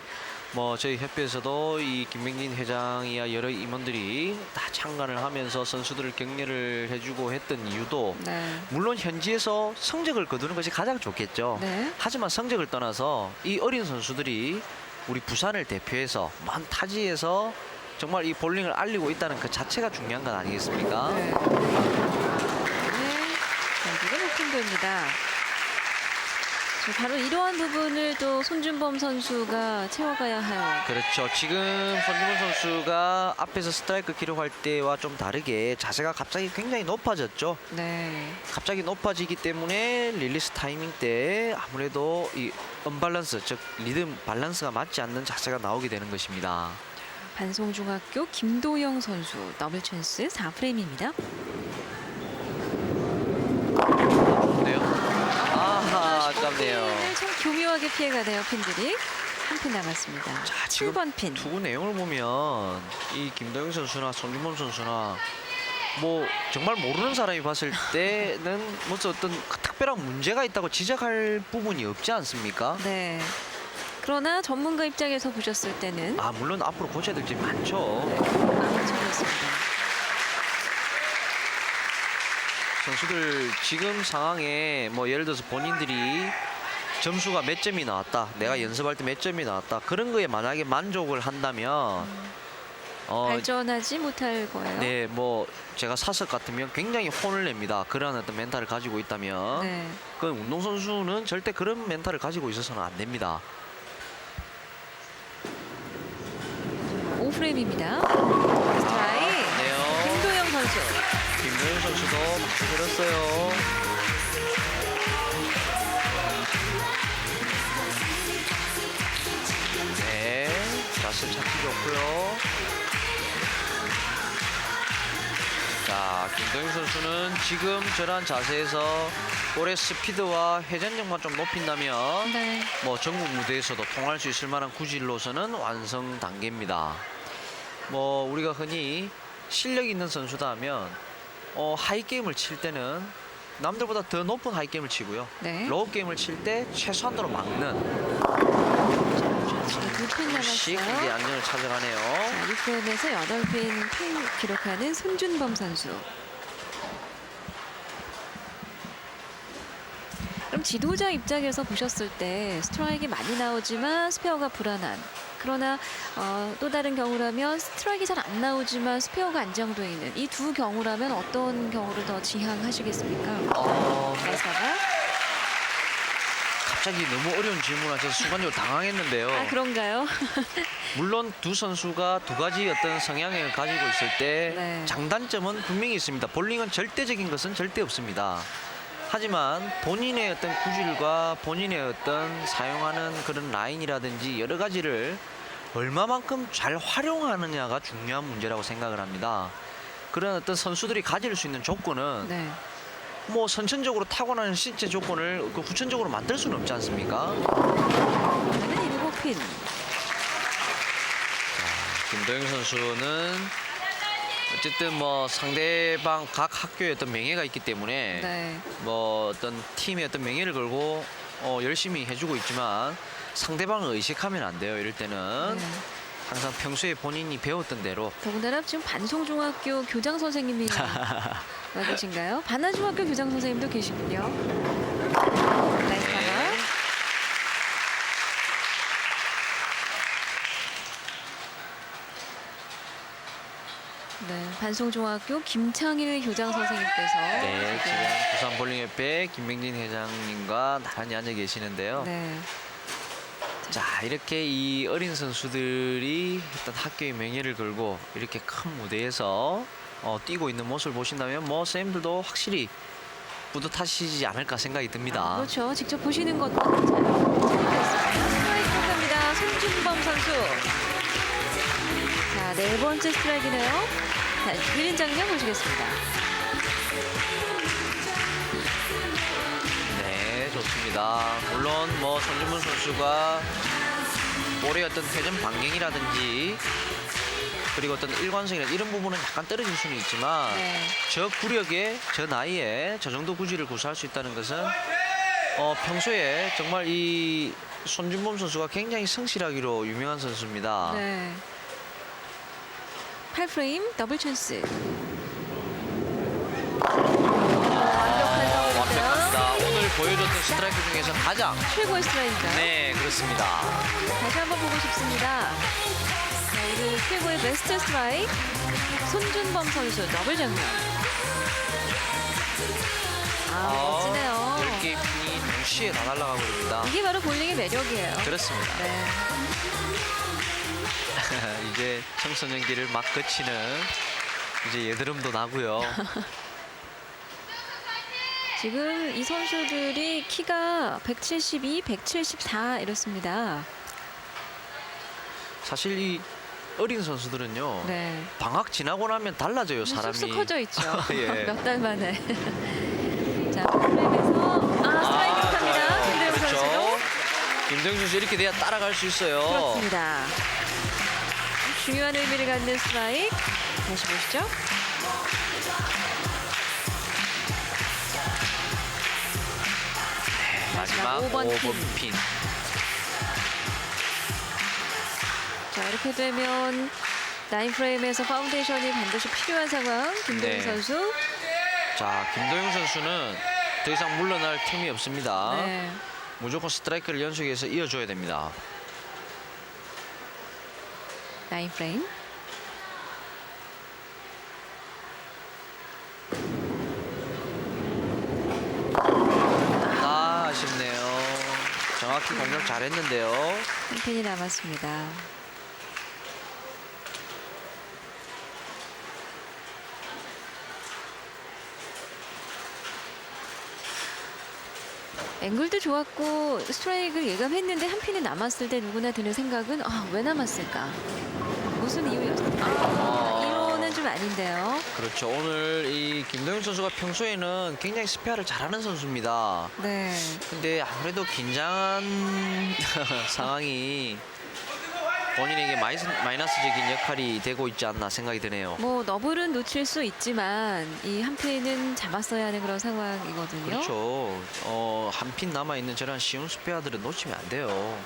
뭐 저희 협회에서도 이 김명진 회장이야 여러 임원들이 다 참관을 하면서 선수들을 격려를 해주고 했던 이유도 네. 물론 현지에서 성적을 거두는 것이 가장 좋겠죠. 네. 하지만 성적을 떠나서 이 어린 선수들이 우리 부산을 대표해서 먼 타지에서 정말 이 볼링을 알리고 있다는 그 자체가 중요한 건 아니겠습니까? 네. 네. 경기가 높은도입니다. 바로 이러한 부분을 또 손준범 선수가 채워가야 할. 그렇죠. 지금 손주문 선수가 앞에서 스트라이크 기록할 때와 좀 다르게 자세가 갑자기 굉장히 높아졌죠. 네. 갑자기 높아지기 때문에 릴리스 타이밍 때 아무래도 이 언밸런스, 즉 리듬 밸런스가 맞지 않는 자세가 나오게 되는 것입니다. 반송중학교 김도영 선수 더블 찬스 4프레임입니다. 좋네요. 아하, 아깝네요. 참 교묘하게 피해가네요, 핀들이. 한 핀 남았습니다. 자, 지금 7번 핀. 투구 내용을 보면 이 김도영 선수나 손준범 선수나 뭐 정말 모르는 사람이 봤을 때는 무슨 어떤 특별한 문제가 있다고 지적할 부분이 없지 않습니까? 네. 그러나 전문가 입장에서 보셨을 때는 아, 물론 앞으로 고쳐야 될 점이 많죠. 아마추어였습니다. 선수들 지금 상황에 뭐 예를 들어서 본인들이 점수가 몇 점이 나왔다, 내가 연습할 때 몇 점이 나왔다, 그런 거에 만약에 만족을 한다면 발전하지 못할 거예요. 네, 뭐 제가 사석 같으면 굉장히 혼을 냅니다. 그런 어떤 멘탈을 가지고 있다면 네. 그 운동선수는 절대 그런 멘탈을 가지고 있어서는 안 됩니다. 5프레임입니다. 스트라이크. 네요. 김도영 선수. 김도영 선수도 많이 들었어요. 네, 자세 찾기 좋고요. 자, 김도영 선수는 지금 저런 자세에서 볼의 스피드와 회전력만 좀 높인다면 네. 뭐 전국 무대에서도 통할 수 있을 만한 구질로서는 완성 단계입니다. 뭐 우리가 흔히 실력 있는 선수다 하면 하이 게임을 칠 때는 남들보다 더 높은 하이 게임을 치고요. 네. 로우 게임을 칠 때 최소한도로 막는 지금 2핀 씩 이제 남았어요. 안정을 찾아가네요. 자, 6프레임에서 8핀 핀 기록하는 손준범 선수. 그럼 지도자 입장에서 보셨을 때 스트라이크가 많이 나오지만 스페어가 불안한. 그러나 또 다른 경우라면 스트라이크가 잘 안 나오지만 스페어가 안정되어 있는 이 두 경우라면 어떤 경우를 더 지향하시겠습니까? 에서가 갑자기 너무 어려운 질문을 하셔서 순간적으로 당황했는데요. 아 그런가요? 물론 두 선수가 두 가지 어떤 성향을 가지고 있을 때 네. 장단점은 분명히 있습니다. 볼링은 절대적인 것은 절대 없습니다. 하지만 본인의 어떤 구질과 본인의 어떤 사용하는 그런 라인이라든지 여러 가지를 얼마만큼 잘 활용하느냐가 중요한 문제라고 생각을 합니다. 그런 어떤 선수들이 가질 수 있는 조건은 네. 뭐 선천적으로 타고나는 신체 조건을 그 후천적으로 만들 수는 없지 않습니까? 그러면 7핀. 김도영 선수는 어쨌든 뭐 상대방 각 학교의 어떤 명예가 있기 때문에 네. 뭐 어떤 팀의 어떤 명예를 걸고 열심히 해주고 있지만 상대방을 의식하면 안 돼요. 이럴 때는 네. 항상 평소에 본인이 배웠던 대로 더군다나 지금 반송중학교 교장 선생님이 와 계신가요? 반환중학교 교장 선생님도 계시군요. 나이스 하나. 네, 반송중학교 김창일 교장 선생님께서 네, 지금 부산 볼링협회 김명진 회장님과 나란히 앉아 계시는데요. 네, 자, 이렇게 이 어린 선수들이 어떤 학교의 명예를 걸고 이렇게 큰 무대에서 뛰고 있는 모습을 보신다면 뭐 선생님들도 확실히 뿌듯하시지 않을까 생각이 듭니다. 그렇죠. 직접 보시는 것도 재밌겠습니다. 스트라이크 갑니다. 손준범 선수. 자, 네 번째 스트라이크네요. 자, 1인 장면 보시겠습니다. 네, 좋습니다. 물론 뭐 손준문 선수가 볼의 어떤 회전 반경이라든지 그리고 어떤 일관성이나 이런 부분은 약간 떨어질 수는 있지만 네. 저 구력에 저 나이에 저 정도 구질을 구사할 수 있다는 것은 평소에 정말 이 손준범 선수가 굉장히 성실하기로 유명한 선수입니다. 네. 8프레임 더블 찬스. 완벽한 서브인데요. 완벽합니다. 오늘 보여줬던 스트라이크 중에서 가장 최고의 스트라이크인가요? 네 그렇습니다. 다시 한번 보고 싶습니다. 자, 오늘 최고의 베스트 스트라이크 손준범 선수 더블 장면. 멋지네요. 10개 핀이 동시에 다 날아가고 있습니다. 이게 바로 볼링의 매력이에요. 그렇습니다. 네. 이제 청소년기를 막 거치는 이제 예드름도 나고요. 지금 이 선수들이 키가 172, 174 이렇습니다. 사실 이 어린 선수들은요. 네. 방학 지나고 나면 달라져요 사람이. 쑥쑥 커져 있죠. 예. 몇 달 만에. 자, 프레임에서 스트라이크 탑니다. 김대영 그렇죠. 선수도. 김대영 선수 이렇게 돼야 따라갈 수 있어요. 그렇습니다. 중요한 의미를 갖는 스트라이크. 다시 보시죠. 마지막 5번 5번 핀. 자, 이렇게 되면 9프레임에서 파운데이션이 반드시 필요한 상황. 김도영 네. 선수. 자, 김도영 선수는 더 이상 물러날 틈이 없습니다. 네. 무조건 스트라이크를 연속해서 이어줘야 됩니다. 9프레임. 아쉽네요. 정확히 공격 잘했는데요. 한 핀이 남았습니다. 앵글도 좋았고 스트라이크를 예감했는데 한 핀이 남았을 때 누구나 드는 생각은 왜 남았을까? 무슨 이유였을까? 이유는 좀 아닌데요. 그렇죠. 오늘 이 김도영 선수가 평소에는 굉장히 스페어를 잘하는 선수입니다. 네. 근데 아무래도 긴장한 상황이 본인에게 마이너스적인 역할이 되고 있지 않나 생각이 드네요. 뭐 너블은 놓칠 수 있지만 이 한 핀은 잡았어야 하는 그런 상황이거든요. 그렇죠. 한 핀 남아있는 저런 쉬운 스페어들은 놓치면 안 돼요.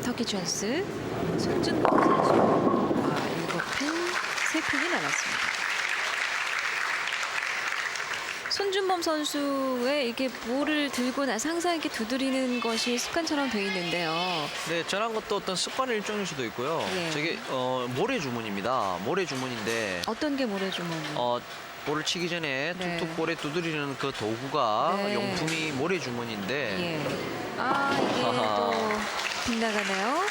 터키 찬스 손준범 선수 7핀 3핀이 남았습니다. 손준범 선수의 이게 볼을 들고 나서 항상 이렇게 두드리는 것이 습관처럼 돼 있는데요. 네, 저런 것도 어떤 습관의 일종일 수도 있고요. 예. 저게 모래 주문입니다. 모래 주문인데 어떤 게 모래주머니? 볼을 치기 전에 네. 툭툭 볼에 두드리는 그 도구가 네. 용품이 모래 주문인데 예. 이게 또 빗나가네요.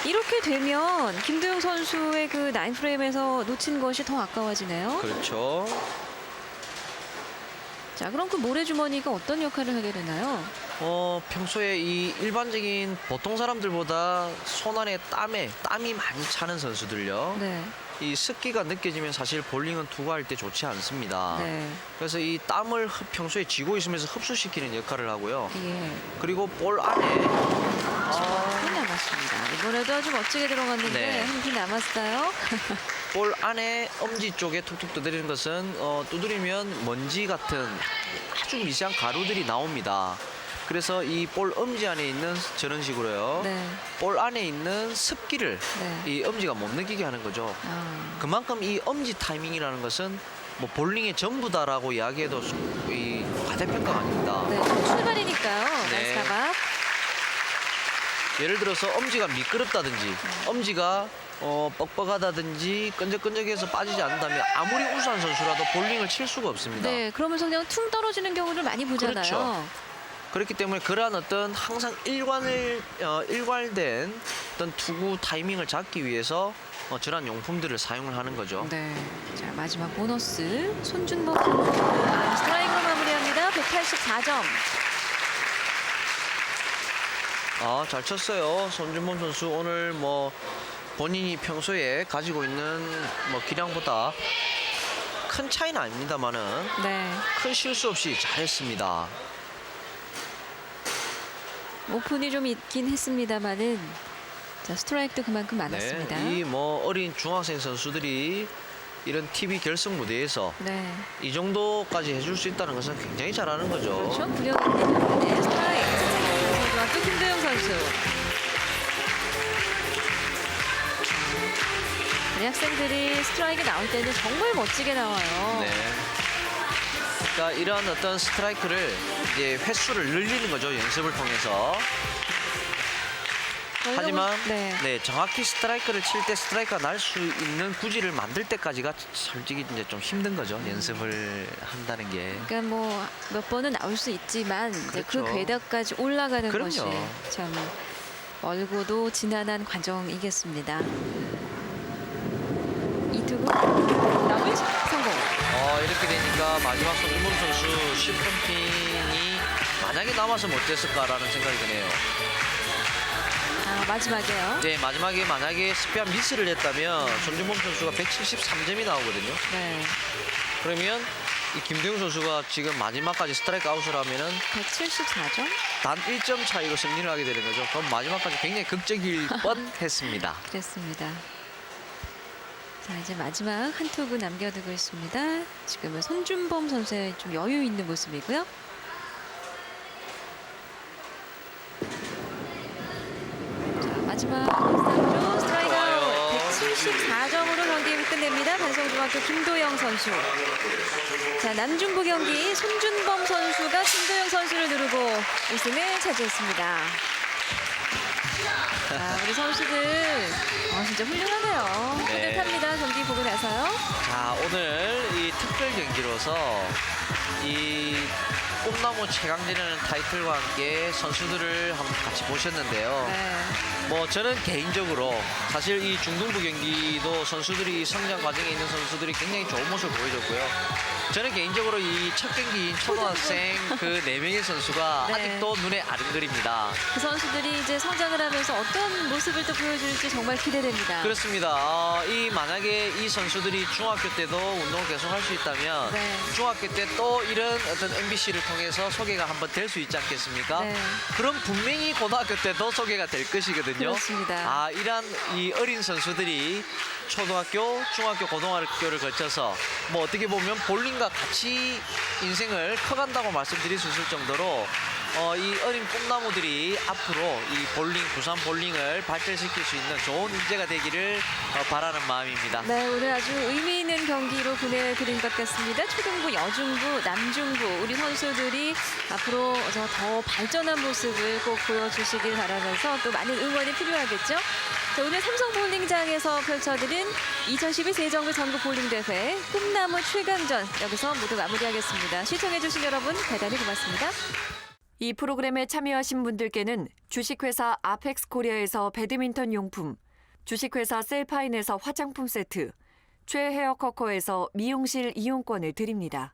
이렇게 되면 김도영 선수의 그 9프레임에서 놓친 것이 더 아까워지네요. 그렇죠. 자, 그럼 그 모래주머니가 어떤 역할을 하게 되나요? 평소에 이 일반적인 보통 사람들보다 손 안에 땀이 많이 차는 선수들요. 네. 이 습기가 느껴지면 사실 볼링은 투구할 때 좋지 않습니다. 네. 그래서 이 땀을 평소에 쥐고 있으면서 흡수시키는 역할을 하고요. 예. 그리고 볼 안에 한 남았습니다. 이번에도 아주 멋지게 들어갔는데 네. 한 핀 남았어요. 볼 안에 엄지 쪽에 툭툭 두드리는 것은 두드리면 먼지 같은 아주 미세한 가루들이 나옵니다. 그래서 이 볼 엄지 안에 있는 저런 식으로요. 네. 볼 안에 있는 습기를 네. 이 엄지가 못 느끼게 하는 거죠. 그만큼 이 엄지 타이밍이라는 것은 뭐 볼링의 전부다라고 이야기해도 이 과대평가가 아닙니다. 네. 출발이니까요. 네. 나이스 타박. 예를 들어서 엄지가 미끄럽다든지 엄지가 뻑뻑하다든지 끈적끈적해서 빠지지 않는다면 아무리 우수한 선수라도 볼링을 칠 수가 없습니다. 네. 그러면서 그냥 퉁 떨어지는 경우를 많이 보잖아요. 그렇죠. 그렇기 때문에 그러한 어떤 항상 일관된 어떤 투구 타이밍을 잡기 위해서 저런 용품들을 사용을 하는 거죠. 네. 자, 마지막 보너스 손준범 선수 스트라이크로 마무리합니다. 184점. 잘 쳤어요. 손준범 선수 오늘 뭐 본인이 평소에 가지고 있는 뭐 기량보다 큰 차이는 아닙니다만은 네. 큰 실수 없이 잘했습니다. 오픈이 좀 있긴 했습니다만은 자, 스트라이크도 그만큼 많았습니다. 이 뭐 어린 중학생 선수들이 이런 TV 결승 무대에서 네. 이 정도까지 해줄 수 있다는 것은 굉장히 잘하는 거죠. 그렇죠. 구력입니다. 네, 스트라이크. 중학교 김도영 선수. 우리 학생들이 스트라이크 나올 때는 정말 멋지게 나와요. 네. 그러니까 이런 어떤 스트라이크를 이제 횟수를 늘리는 거죠. 연습을 통해서. 하지만 네. 정확히 스트라이크를 칠 때 스트라이크가 날 수 있는 구질을 만들 때까지가 솔직히 이제 좀 힘든 거죠. 연습을 한다는 게. 그러니까 뭐 몇 번은 나올 수 있지만 이제 그 그렇죠. 궤도까지 올라가는 그럼요. 것이 참 멀고도 지난한 과정이겠습니다. 이투구 더블 성공. 이렇게 되니까 마지막 손흥민 선수 슈퍼핀이 만약에 남아서 못했을까라는 생각이 드네요. 아, 마지막에요. 네, 마지막에 만약에 스페한 미스를 했다면 손준범 선수가 173점이 나오거든요. 네. 그러면 이 김도영 선수가 지금 마지막까지 스트라이크 아웃을 하면은 174점. 단 1점 차이로 승리를 하게 되는 거죠. 그럼 마지막까지 굉장히 극적일 뻔했습니다. 그랬습니다. 자, 이제 마지막 한 투구 남겨두고 있습니다. 지금은 손준범 선수의 좀 여유 있는 모습이고요. 자, 마지막 스트라이크 아웃. 174점으로 경기 끝냅니다. 반성중학교 김도영 선수. 자, 남중부 경기 손준범 선수가 김도영 선수를 누르고 우승을 차지했습니다. 자, 우리 선수들 진짜 훌륭하네요. 네. 뿌듯합니다. 경기 보고 나서요. 자, 오늘 이 특별 경기로서 이 꿈나무 최강진이라는 타이틀과 함께 선수들을 한번 같이 보셨는데요. 네. 뭐 저는 개인적으로 사실 이 중등부 경기도 선수들이 성장 과정에 있는 선수들이 굉장히 좋은 모습을 보여줬고요. 저는 개인적으로 이 첫 경기인 초등학생 그 4명의 선수가 네. 아직도 눈에 아른거립니다. 그 선수들이 이제 성장을 하면서 어떤 모습을 또 보여줄지 정말 기대됩니다. 그렇습니다. 이 만약에 이 선수들이 중학교 때도 운동을 계속 할 수 있다면 네. 중학교 때 또 이런 어떤 MBC를 통해서 소개가 한번 될 수 있지 않겠습니까? 네. 그럼 분명히 고등학교 때도 소개가 될 것이거든요. 그렇습니다. 이런 이 어린 선수들이 초등학교, 중학교, 고등학교를 거쳐서 뭐 어떻게 보면 볼링과 같이 인생을 커간다고 말씀드릴 수 있을 정도로 이 어린 꿈나무들이 앞으로 이 볼링, 부산 볼링을 발전시킬 수 있는 좋은 인재가 되기를 바라는 마음입니다. 네, 오늘 아주 의미 있는 경기로 보내드린 것 같습니다. 초등부, 여중부, 남중부 우리 선수들이 앞으로 더 발전한 모습을 꼭 보여주시길 바라면서 또 많은 응원이 필요하겠죠. 자, 오늘 삼성볼링장에서 펼쳐드린 2012 세정부 전국 볼링대회 꿈나무 최강전 여기서 모두 마무리하겠습니다. 시청해주신 여러분 대단히 고맙습니다. 이 프로그램에 참여하신 분들께는 주식회사 아펙스 코리아에서 배드민턴 용품, 주식회사 셀파인에서 화장품 세트, 최헤어 커커에서 미용실 이용권을 드립니다.